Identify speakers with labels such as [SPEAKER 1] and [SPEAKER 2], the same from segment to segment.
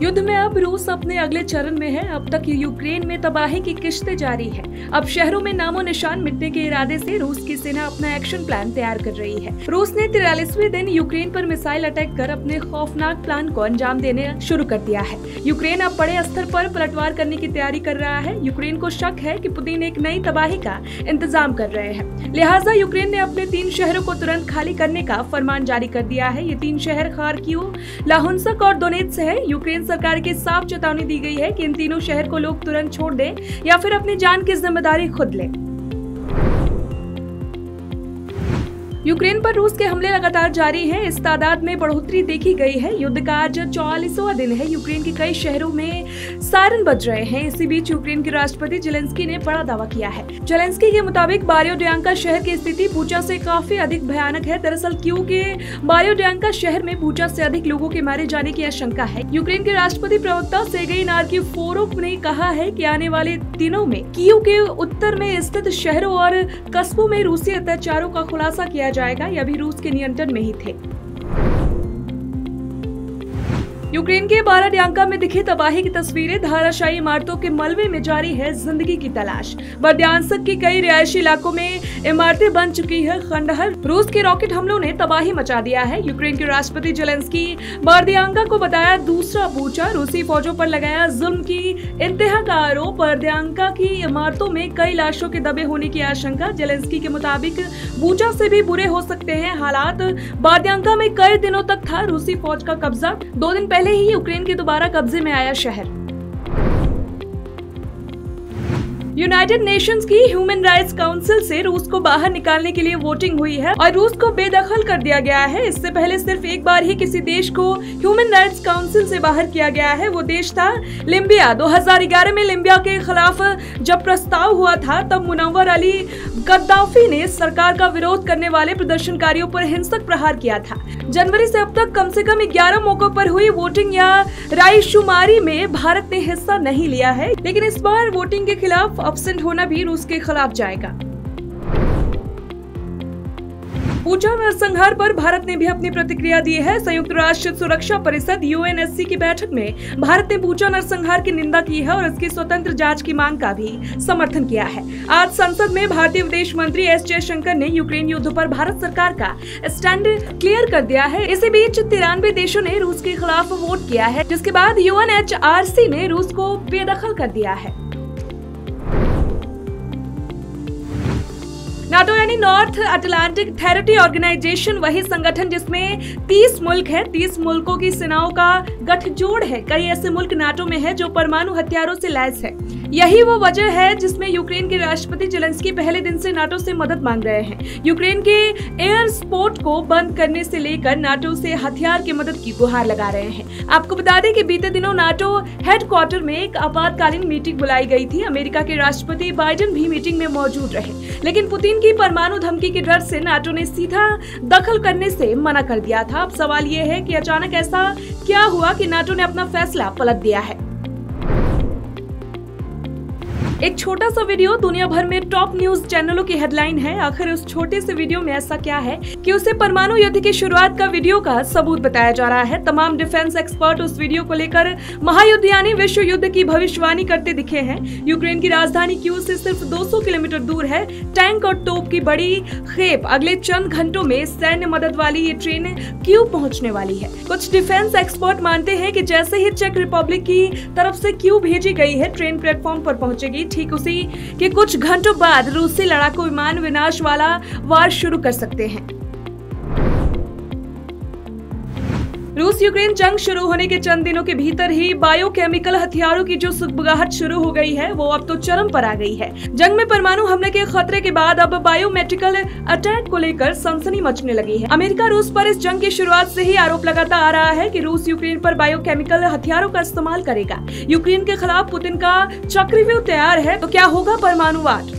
[SPEAKER 1] युद्ध में अब रूस अपने अगले चरण में है। अब तक यूक्रेन में तबाही की किश्तें जारी है। अब शहरों में नामो निशान मिटने के इरादे से रूस की सेना अपना एक्शन प्लान तैयार कर रही है। रूस ने 43वें दिन यूक्रेन पर मिसाइल अटैक कर अपने खौफनाक प्लान को अंजाम देने शुरू कर दिया है। यूक्रेन अब बड़े स्तर पर पलटवार करने की तैयारी कर रहा है। यूक्रेन को शक है कि पुतिन एक नई तबाही का इंतजाम कर रहे हैं, लिहाजा यूक्रेन ने अपने 3 शहरों को तुरंत खाली करने का फरमान जारी कर दिया है। ये 3 शहर खार्किव, लुहांस्क और दोनेत्स्क है। यूक्रेन सरकार की साफ चेतावनी दी गई है कि इन तीनों शहर को लोग तुरंत छोड़ दें या फिर अपनी जान की जिम्मेदारी खुद लें। यूक्रेन पर रूस के हमले लगातार जारी हैं। इस तादाद में बढ़ोतरी देखी गई है। युद्ध का आज 44वां दिन है। यूक्रेन के कई शहरों में सायरन बज रहे हैं। इसी बीच यूक्रेन के राष्ट्रपति जेलेंस्की ने बड़ा दावा किया है। जेलेंस्की के मुताबिक बायोड्यांका शहर की स्थिति बुचा से काफी अधिक भयानक है। दरअसल कीव के बायोड्यांका शहर में बुचा से अधिक लोगों के मारे जाने की आशंका है। यूक्रेन के राष्ट्रपति प्रवक्ता सेर्गेई नार्किफोरोव ने कहा है कि आने वाले दिनों में कीव के उत्तर में स्थित शहरों और कस्बों में रूसी अत्याचारों का खुलासा किया जाएगा। ये अभी रूस के नियंत्रण में ही थे। यूक्रेन के बाराड्यांका में दिखी तबाही की तस्वीरें। धाराशायी इमारतों के मलबे में जारी है जिंदगी की तलाश। बर्दियांस्क की कई रिहायशी इलाकों में इमारतें बन चुकी है खंडहर। रूस के रॉकेट हमलों ने तबाही मचा दिया है। यूक्रेन के राष्ट्रपति जेलेंस्की बर्दियांका को बताया दूसरा बूचा। रूसी फौजों पर लगाया जुल्म की इंतहा का आरोप। बर्दियांका की इमारतों में कई लाशों के दबे होने की आशंका। जेलेंस्की के मुताबिक बूचा से भी बुरे हो सकते हैं हालात। बर्दियांका में कई दिनों तक था रूसी फौज का कब्जा। 2 दिन पहले ही यूक्रेन के दोबारा कब्जे में आया शहर। यूनाइटेड नेशंस की ह्यूमन राइट्स काउंसिल से रूस को बाहर निकालने के लिए वोटिंग हुई है और रूस को बेदखल कर दिया गया है। इससे पहले सिर्फ एक बार ही किसी देश को ह्यूमन राइट्स काउंसिल से बाहर किया गया है। वो देश था लीबिया। 2011 में लीबिया के खिलाफ जब प्रस्ताव हुआ था तब मुनव्वर अली गद्दाफी ने सरकार का विरोध करने वाले प्रदर्शनकारियों पर हिंसक प्रहार किया था। जनवरी से अब तक कम से कम 11 मौकों पर हुई वोटिंग या रायशुमारी में भारत ने हिस्सा नहीं लिया है, लेकिन इस बार वोटिंग के खिलाफ एब्सेंट होना भी रूस के खिलाफ जाएगा। बुचा नरसंहार पर भारत ने भी अपनी प्रतिक्रिया दी है। संयुक्त राष्ट्र सुरक्षा परिषद यूएनएससी की बैठक में भारत ने बुचा नरसंहार की निंदा की है और इसकी स्वतंत्र जांच की मांग का भी समर्थन किया है। आज संसद में भारतीय विदेश मंत्री एस जयशंकर ने यूक्रेन युद्ध पर भारत सरकार का स्टैंड क्लियर कर दिया है। इसी बीच 93 देशों ने रूस के खिलाफ वोट किया है, जिसके बाद यूएनएचआरसी ने रूस को बेदखल कर दिया है। नाटो यानी नॉर्थ अटलांटिक ट्रेटी ऑर्गेनाइजेशन वही संगठन जिसमें 30 मुल्क हैं। 30 मुल्कों की सेनाओं का गठजोड़ है। कई ऐसे मुल्क नाटो में हैं जो परमाणु हथियारों से लैस है। यही वो वजह है जिसमें यूक्रेन के राष्ट्रपति जेलेंस्की पहले दिन से नाटो से मदद मांग रहे हैं। यूक्रेन के एयर सपोर्ट को बंद करने से लेकर नाटो से हथियार की मदद की गुहार लगा रहे हैं। आपको बता दें कि बीते दिनों नाटो हेडक्वार्टर में एक आपातकालीन मीटिंग बुलाई गई थी। अमेरिका के राष्ट्रपति बाइडेन भी मीटिंग में मौजूद रहे, लेकिन पुतिन की परमाणु धमकी के डर से नाटो ने सीधा दखल करने से मना कर दिया था। अब सवाल ये है कि अचानक ऐसा क्या हुआ कि नाटो ने अपना फैसला पलट दिया है। एक छोटा सा वीडियो दुनिया भर में टॉप न्यूज चैनलों की हेडलाइन है। आखिर उस छोटे से वीडियो में ऐसा क्या है कि उसे परमाणु युद्ध की शुरुआत का वीडियो का सबूत बताया जा रहा है। तमाम डिफेंस एक्सपर्ट उस वीडियो को लेकर महायुद्ध यानी विश्व युद्ध की भविष्यवाणी करते दिखे हैं। यूक्रेन की राजधानी कीव से सिर्फ 200 किलोमीटर दूर है टैंक और तोप की बड़ी खेप। अगले चंद घंटों में सैन्य मदद वाली ये ट्रेन कीव पहुंचने वाली है। कुछ डिफेंस एक्सपर्ट मानते हैं कि जैसे ही चेक रिपब्लिक की तरफ से कीव भेजी गई है, ट्रेन प्लेटफॉर्म पर पहुंचेगी। ठीक उसी के कुछ घंटों बाद रूसी लड़ाकू विमान विनाश वाला वार शुरू कर सकते हैं। रूस यूक्रेन जंग शुरू होने के चंद दिनों के भीतर ही बायोकेमिकल हथियारों की जो सुगबुगाहट शुरू हो गई है वो अब तो चरम पर आ गई है। जंग में परमाणु हमले के खतरे के बाद अब बायोमेट्रिकल अटैक को लेकर सनसनी मचने लगी है। अमेरिका रूस पर इस जंग की शुरुआत से ही आरोप लगाता आ रहा है कि रूस यूक्रेन पर बायोकेमिकल हथियारों का इस्तेमाल करेगा। यूक्रेन के खिलाफ पुतिन का चक्रव्यूह तैयार है, तो क्या होगा परमाणु वार।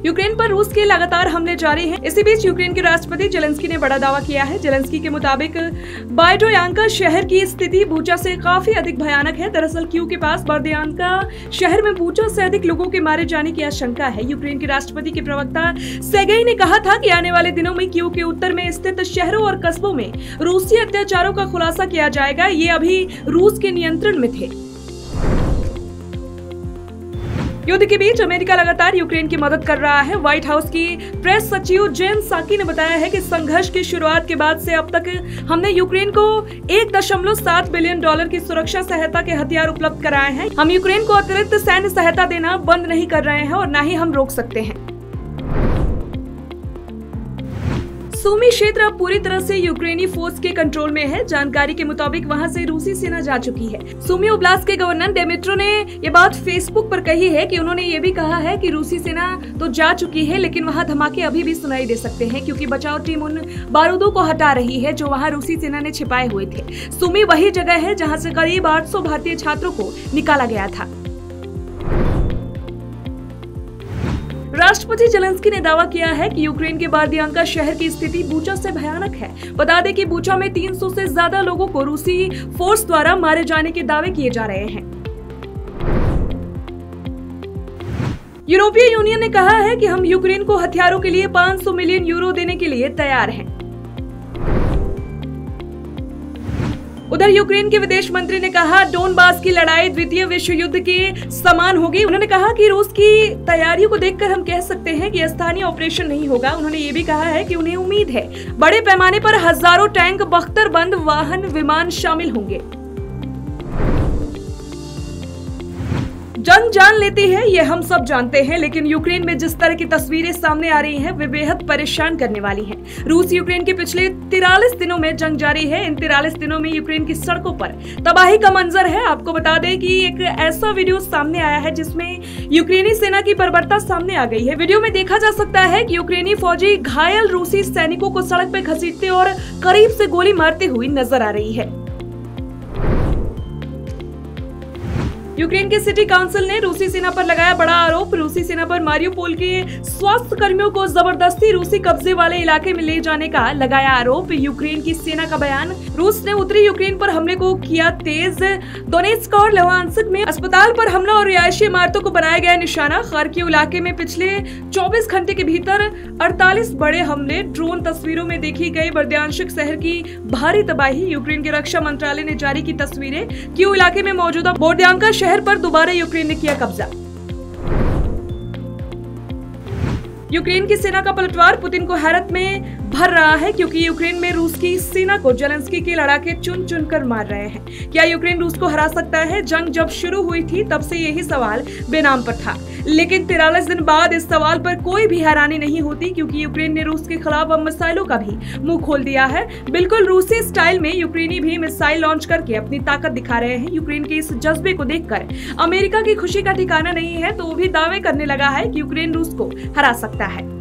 [SPEAKER 1] यूक्रेन पर रूस के लगातार हमले जारी हैं। इसी बीच यूक्रेन के राष्ट्रपति जेलेंस्की ने बड़ा दावा किया है। जेलेंस्की के मुताबिक बर्दयांका शहर की स्थिति बूचा से काफी अधिक भयानक है। दरअसल कीव के पास बर्दयांका शहर में बूचा से अधिक लोगों के मारे जाने की आशंका है। यूक्रेन के राष्ट्रपति के प्रवक्ता सेर्गेई ने कहा था कि आने वाले दिनों में कीव के उत्तर में स्थित शहरों और कस्बों में रूसी अत्याचारों का खुलासा किया जाएगा। ये अभी रूस के नियंत्रण में थे। युद्ध के बीच अमेरिका लगातार यूक्रेन की मदद कर रहा है। व्हाइट हाउस की प्रेस सचिव जेन साकी ने बताया है कि संघर्ष की शुरुआत के बाद से अब तक हमने यूक्रेन को $1.7 बिलियन की सुरक्षा सहायता के हथियार उपलब्ध कराए हैं। हम यूक्रेन को अतिरिक्त सैन्य सहायता देना बंद नहीं कर रहे हैं और न ही हम रोक सकते हैं। सूमी क्षेत्र अब पूरी तरह से यूक्रेनी फोर्स के कंट्रोल में है। जानकारी के मुताबिक वहां से रूसी सेना जा चुकी है। सूमी ओब्लास्ट के गवर्नर डेमिट्रो ने ये बात फेसबुक पर कही है कि उन्होंने ये भी कहा है कि रूसी सेना तो जा चुकी है, लेकिन वहां धमाके अभी भी सुनाई दे सकते हैं क्योंकि बचाव टीम उन बारूदों को हटा रही है जो वहां रूसी सेना ने छिपाए हुए थे। सूमी वही जगह है जहाँ से करीब 800 भारतीय छात्रों को निकाला गया था। राष्ट्रपति जेलेंस्की ने दावा किया है कि यूक्रेन के बर्दयांका शहर की स्थिति बूचा से भयानक है। बता दें कि बूचा में 300 से ज्यादा लोगों को रूसी फोर्स द्वारा मारे जाने के दावे किए जा रहे हैं। यूरोपीय यूनियन ने कहा है कि हम यूक्रेन को हथियारों के लिए 500 मिलियन यूरो देने के लिए तैयार हैं। उधर यूक्रेन के विदेश मंत्री ने कहा डोनबास की लड़ाई द्वितीय विश्व युद्ध के समान होगी। उन्होंने कहा कि रूस की तैयारियों को देखकर हम कह सकते हैं कि स्थानीय ऑपरेशन नहीं होगा। उन्होंने ये भी कहा है कि उन्हें उम्मीद है बड़े पैमाने पर हजारों टैंक, बख्तरबंद वाहन, विमान शामिल होंगे। जंग जान लेती है ये हम सब जानते हैं, लेकिन यूक्रेन में जिस तरह की तस्वीरें सामने आ रही हैं वे बेहद परेशान करने वाली हैं। रूस यूक्रेन के पिछले 43 दिनों में जंग जारी है। इन 43 दिनों में यूक्रेन की सड़कों पर तबाही का मंजर है। आपको बता दें कि एक ऐसा वीडियो सामने आया है जिसमें यूक्रेनी सेना की बर्बरता सामने आ गई है। वीडियो में देखा जा सकता है कि यूक्रेनी फौजी घायल रूसी सैनिकों को सड़क पर घसीटते और करीब से गोली मारते हुए नजर आ रही है। यूक्रेन के सिटी काउंसिल ने रूसी सेना पर लगाया बड़ा आरोप। रूसी सेना पर मारियुपोल के स्वास्थ्य कर्मियों को जबरदस्ती रूसी कब्जे वाले इलाके में ले जाने का लगाया आरोप। यूक्रेन की सेना का बयान, रूस ने उत्तरी यूक्रेन पर हमले को किया तेज। दोनेत्स्क और लुहांस्क में अस्पताल पर हमला और रिहायशी इमारतों को बनाया गया निशाना। खार्किव इलाके में पिछले 24 घंटे के भीतर 48 बड़े हमले। ड्रोन तस्वीरों में देखी गई बर्दयांशिक शहर की भारी तबाही। यूक्रेन के रक्षा मंत्रालय ने जारी की तस्वीरें। कीव इलाके में मौजूदा बर्दयांका शहर पर दोबारा यूक्रेन ने किया कब्जा। यूक्रेन की सेना का पलटवार पुतिन को हैरत में भर रहा है क्योंकि यूक्रेन में रूस की सेना को जेलेंस्की के लड़ाके चुन चुन कर मार रहे हैं। क्या यूक्रेन रूस को हरा सकता है? जंग जब शुरू हुई थी तब से यही सवाल बेनाम पर था, लेकिन 43 दिन बाद इस सवाल पर कोई भी हैरानी नहीं होती क्योंकि यूक्रेन ने रूस के खिलाफ अब मिसाइलों का भी मुंह खोल दिया है। बिल्कुल रूसी स्टाइल में यूक्रेनी भी मिसाइल लॉन्च करके अपनी ताकत दिखा रहे हैं। यूक्रेन के इस जज्बे को देखकर अमेरिका की खुशी का ठिकाना नहीं है, तो वो भी दावे करने लगा है कि यूक्रेन रूस को हरा सकता है।